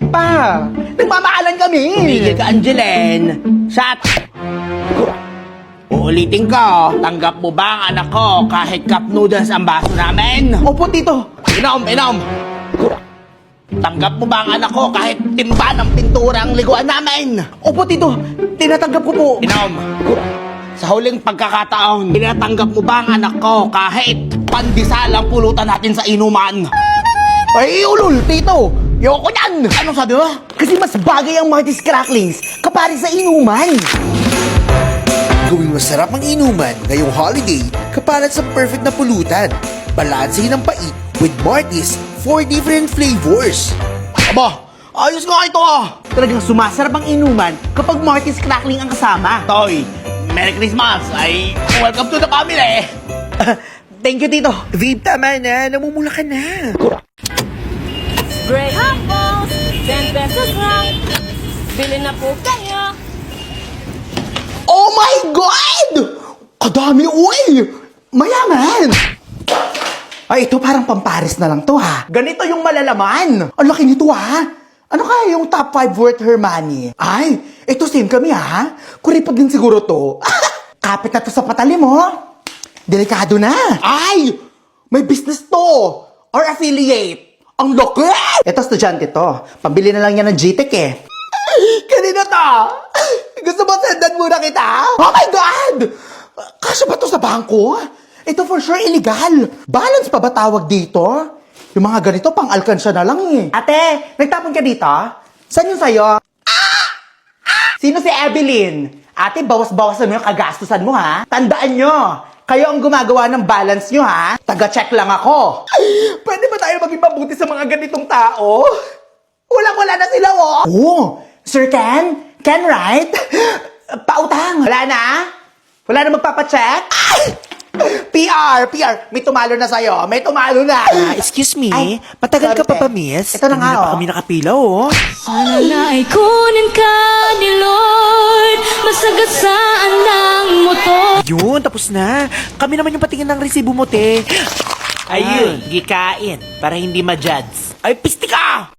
pa. Nagmamahalan kami. Tumigil ka, Angeline. Shut! Uulitin ko, tanggap mo ba ang anak ko kahit cup noodles ang baso namin? Opo, tito. Inom! Tanggap mo ba ang anak ko kahit timba ng pintura ang liguan namin? Opo, tito. Tinatanggap ko po. Inom! Sa huling pagkakataon, tinatanggap mo ba ang anak ko kahit pandesal ang pulutan natin sa inuman? Ay, ulol, tito. Yoko yan! Anong sabi mo? Kasi mas bagay ang Marty's Cracklings kapari sa inuman. Gawing masarap ang inuman ngayong holiday kapalit sa perfect na pulutan. Balansehin ang pait with Marty's 4 different flavors. Aba, ayos nga ito ah! Talagang sumasarap ang inuman kapag Marty's Crackling ang kasama. Toy, Merry Christmas! Ay, welcome to the family! Thank you, tito. Babe, tama na. Namumula ka na. Gray apples, 10 pesos lang. Bili na po kayo. Oh my God! Kadami, uy! Mayaman! Ay, ito parang pampares na lang to, ha? Ganito yung malalaman. Ang laki nito, ha? Ano kaya yung top 5 worth her money? Ay, ito same kami, ha? Kuripag din siguro to. Kapit na to sa patali mo. Delikado na. Ay! May business to! Or affiliate. Ang laki! Ito, estudyante to. Pambili na lang yan ng GTEC, eh. Kanina to! Gusto mo sendan muna kita? Oh my God! Kasya ba to sa bangko? Ito for sure illegal. Balance pa ba tawag dito? Yung mga ganito, pang-alkansya na lang eh. Ate, nagtapon ka dito? Saan yung sayo? Sino si Evelyn? Ate, bawas-bawas mo yung kagastusan mo, ha? Tandaan nyo, kayo ang gumagawa ng balance nyo, ha? Taga-check lang ako. Pwede ba tayo maging mabuti sa mga ganitong tao? Wala na sila, oh! Oh, Sir Ken? Ken, right? Pautang. Wala na? Wala na magpapacheck? PR! May tumalo na sa'yo. May tumalo na. Excuse me, Ay, matagal ka sorry, pa ba, te. miss? Ito na nga, Kanina pa oh. kami nakapila, oh. Sana na ay kunin ka ni Lord. Masagasaan ng motor. Yun, tapos na. Kami naman yung patingin ng resibo mo, te. Ayun, gikain para hindi ma-judge. Ay, pisti ka!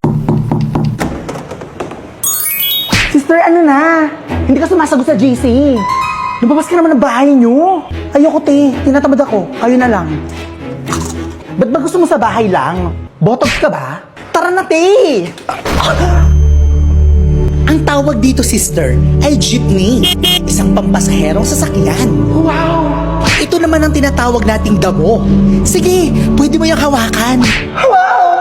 Sister, ano na? Hindi ka sumasagot sa GC. Lumabas ka naman ng bahay niyo. Ayoko, te. Tinatamad ako. Kayo na lang. Ba't ba gusto mo sa bahay lang? Botox ka ba? Tara na, te! Ang tawag dito, sister, ay jeepney. Isang pampasaherong sasakyan. Wow! Ito naman ang tinatawag nating damo. Sige, pwede mo yung hawakan. Wow!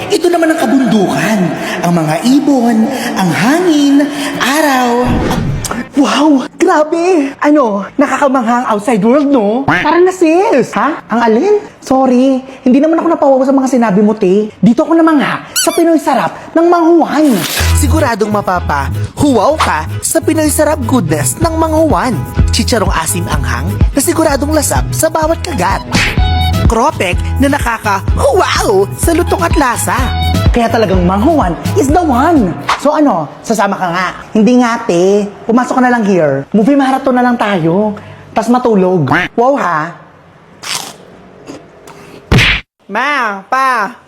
Ito naman ang kabundukan. Ang mga ibon, ang hangin, araw. Wow! Grabe! Ano, nakakamanghang outside world, no? Parang na sis! Ha? Ang alin? Sorry, hindi naman ako napawawa sa mga sinabi mo, te. Dito ako namangha sa Pinoy Sarap ng Manghuan. Siguradong huwaw ka sa Pinoy Sarap goodness ng Manghuan. Chicharong asim anghang na siguradong lasap sa bawat kagat. Kropek na nakaka-wow sa lutong at lasa. Kaya talagang Manghuan is the one. So ano, sasama ka nga? Hindi nga, te. Pumasok ka na lang here. Movie marathon na lang tayo. Tas matulog. Wow, ha? Ma, pa.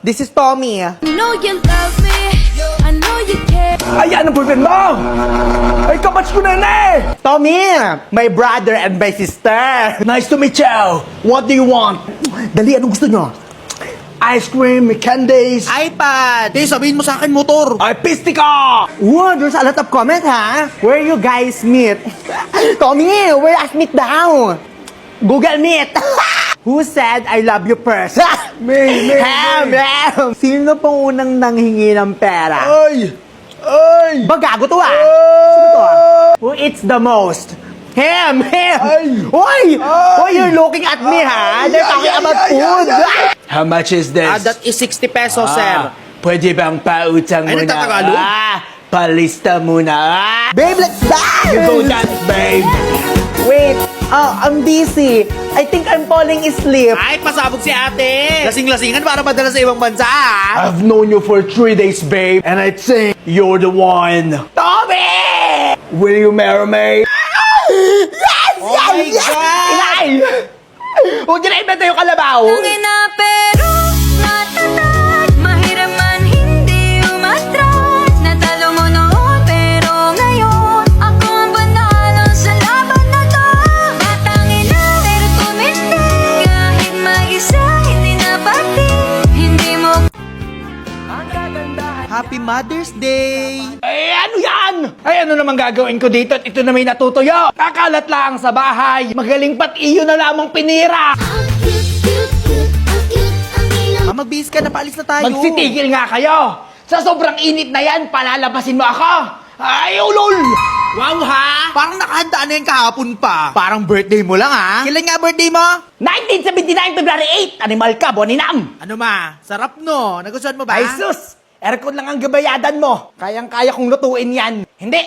This is Tommy. I know you love me. I know you care. Ayan ang boyfriend mo! Ay, kabatch ko na eh! Tommy! My brother and my sister! Nice to meet you! What do you want? Dali, anong gusto nyo? Ice cream, candies... iPad! Te, sabihin mo sa akin motor. Ay, pisti ka! Wow, there's a lot of comment, ha? Where you guys meet? Tommy, where us meet daw? Google Meet! Who said I love you first? Ham! Sino pong unang nanghingi ng pera? Ay! Ay! Bagago to, ah! Sino to, ah? Who eats the most? Him! Oy! Oy, you're looking at me, ha? They're talking about food! How much is this? That is 60 pesos, sir. Pwede bang pautang Ay, muna? nagtatagalog? Palista muna. Babe, let's dance! You go dance, babe! Wait, I'm busy. I think I'm falling asleep. Ay, pasabog si ate. Lasing-lasingan para madala sa ibang bansa, ah. I've known you for 3 days, babe, and I think you're the one. Tommy! Will you marry me? Yes! Oh my God! Inay! Huwag niyo na ibenta yung kalabaw! Tangina pero natatag. Mahirap man hindi Happy Mother's Day! Eh, ano yan? Ay, ano naman gagawin ko dito at ito na may natutuyo? Kakalat lang sa bahay. Magaling pat iyo na lamang pinira. Magbihis ka na, paalis na tayo. Magsitigil nga kayo. Sa sobrang init na yan, palalabasin mo ako. Ay, ulol! Wow ha! Parang nakahanda na yung kahapon pa. Parang birthday mo lang ha? Kailan nga birthday mo? 1979, February 8, animal ka, boninam. Ano ma? Sarap no? Nagustuhan mo ba? Ay, sus! Aircon lang ang gabayadan mo. Kayang-kaya kong lutuin yan. Hindi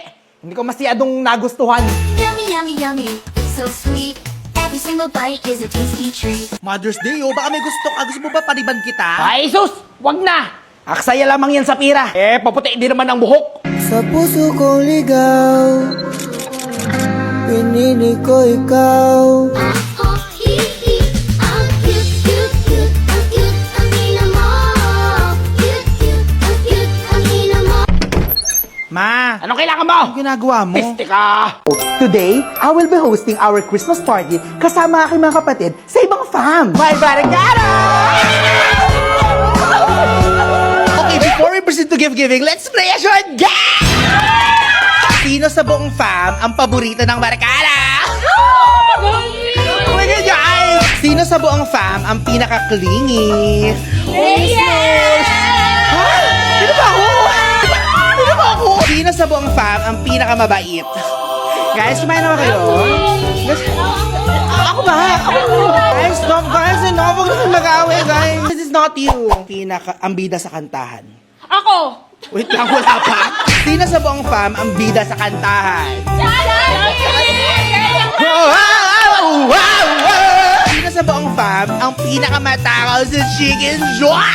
ko masyadong nagustuhan. Yummy, yummy, yummy. It's so sweet. Every single bite is a tasty treat. Mother's Day oh, baka may gusto ka. Gusto mo ba paniban kita? Ay, sus! Wag na! Aksaya lamang yan sa pira. Eh, paputi din naman ang buhok. Sa puso kong ligaw, pinili ko ikaw. Oh, hee, hee. Ang cute, cute, cute. Ang cute, ang ina mo. Cute, cute, ang cute, ang ina mo. Ma, Anong kailangan mo? anong ginagawa mo? Piste ka! Today, I will be hosting our Christmas party kasama aking mga kapatid sa ibang fam. My barangara! Okay, before we proceed to gift-giving, let's play a short game! Sino sa buong fam ang paborito ng Marikana? Oh my God, guys! Sino sa buong fam ang pinaka-clingy? Sino ba ako? Sino ba ako? Sino sa buong fam ang pinaka-mabait? Guys, kumain naman kayo. Ako ba? Guys, stop guys. No, huwag na kayong mag-away, guys. This is not you. Ang bida sa kantahan. Ako! Wait lang, wala pa. Sino sa buong fam ang bida sa kantahan? Sino sa buong fam ang pinakamatakaw sa chicken joy?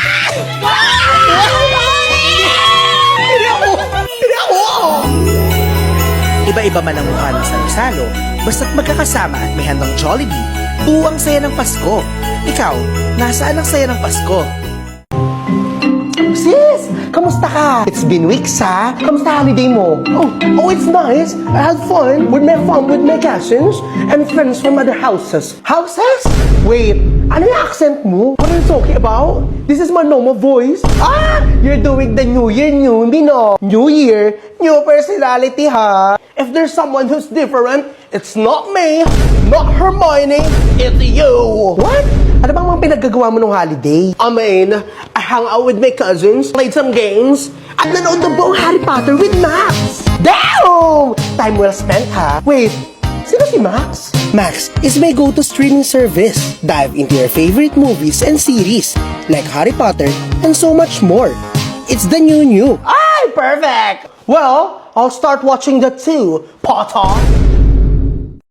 Hindi ako! Iba-iba man ang mukha ng salo-salo, basta't magkakasama at may handang Jollibee, buo ang saya ng Pasko. Ikaw, nasaan ang saya ng Pasko? Sis, kamusta ka? It's been weeks, ha? Kamusta holiday mo? Oh, it's nice. I had fun with my cousins and friends from other houses. Houses? Wait, ano yung accent mo? What are you talking about? This is my normal voice. Ah! You're doing the New Year, new me, no? New Year, new personality, ha? If there's someone who's different, it's not me, not Hermione, it's you. What? Ano bang mga pinaggagawa mo nung holiday? I mean, I hung out with my cousins, played some games, at nanood ng buong Harry Potter with Max. Damn! Time well spent, ha? Wait, sino si Max? Max is my go-to streaming service. Dive into your favorite movies and series, like Harry Potter and so much more. It's the new. Ay, perfect! Well, I'll start watching that too, Potter.